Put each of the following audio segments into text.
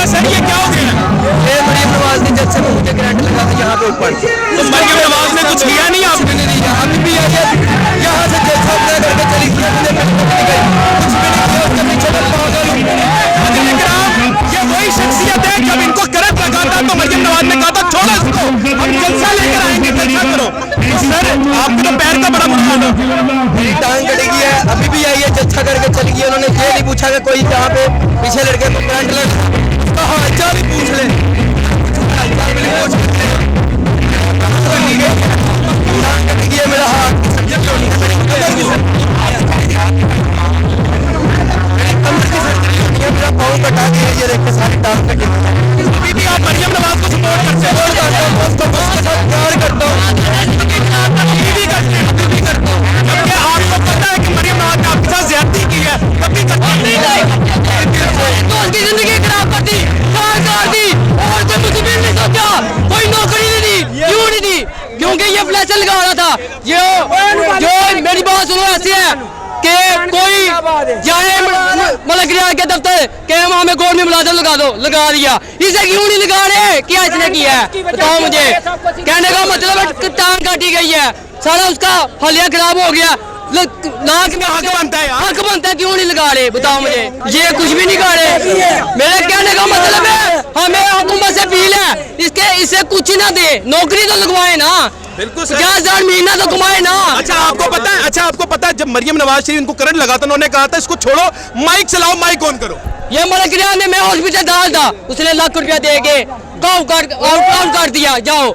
Sir ये क्या हो गया? ये मरियम नवाज ने जब से मुझे करंट लगा था यहाँ पे ऊपर। तो मरियम नवाज ने कुछ किया नहीं आपने? नहीं दिया, अभी भी आई है यहाँ से जैसा अपना करके चली गई, मुझे कुछ भी नहीं किया, उसके पीछे मैं पागल हूँ। ये वही शख्सियत है जब इनको करंट लगा था तो मरियम नवाज ने कहा था छोड़ो इसको, हम जलसा लेकर आएंगे, जलसा करो। तो सर आपके तो पैर का बड़ा नुकसान है। मेरी टांग कटेगी है, अभी भी आई है जत्था करके चली गई। उन्होंने ये नहीं पूछा कि कोई यहाँ पे पीछे लड़के को करंट लगा, उसका हालचाल ही पूछ ले। टांग कटेगी है, मेरा हाथ मेरा पाँव कटा के ये देखो सारी टांग कटी। अभी भी आप मरियम नवाज को सपोर्ट करते हैं? उसके साथ प्यार करता हूँ, जबकि आपको पता है कि मरियम नवाज ने आपके साथ ज्यादती की है, कभी उसकी जिंदगी खराब कर दी, कर दी, और कोई मुसीबत नहीं सोचा, कोई नौकरी नहीं दी, क्यों नहीं दी? क्योंकि ये फ्लैशर लगा रहा था। जो मेरी बात सुनो, ऐसी है कि कोई जाए मलक के दफ्तर के वहाँ में गवर्नमेंट मुलाजम लगा दो, लगा दिया। इसे क्यों नहीं लगा रहे? क्या इसने किया है बताओ मुझे। कहने का मतलब टांग काटी गई है, सारा उसका हलिया खराब हो गया। नाक में हक बनता है, हक बनता है, क्यों नहीं लगा रहे बताओ मुझे। ये कुछ भी नहीं कर रहे। मेरे कहने का मतलब है हमें हुकूमत से अपील है, इसे कुछ ना दे, नौकरी तो लगवाए ना, बिल्कुल 50,000 महीना तो कमाए ना। अच्छा आपको पता है जब मरियम नवाज शरीफ इनको करंट लगा था उन्होंने कहा था इसको छोड़ो, माइक चलाओ, माइक ऑन करो। ये मलक ने मैं हॉस्पिटल डाल था, उसने लाख रुपया दे के आउट कर दिया, जाओ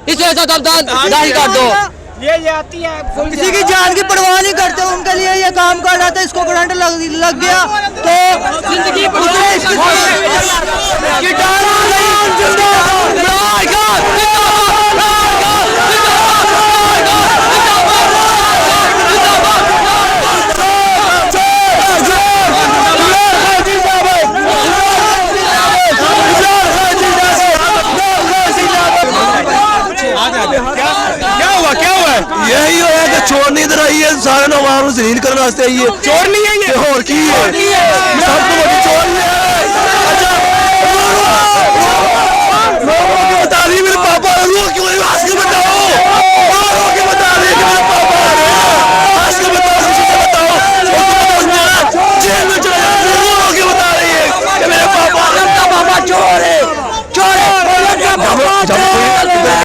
इस वजह से दाखिल कर दो। ये आती है, किसी की जान की परवाह नहीं करते, उनके लिए ये काम कर रहा था, इसको करंट लग गया तो जिंदगी यही होया कि चोर नहीं इधर आई है, सारे नवाब जलील करने वास्ते आई है। चोर नहीं है ये, और की है सब तो चोर ही है। अच्छा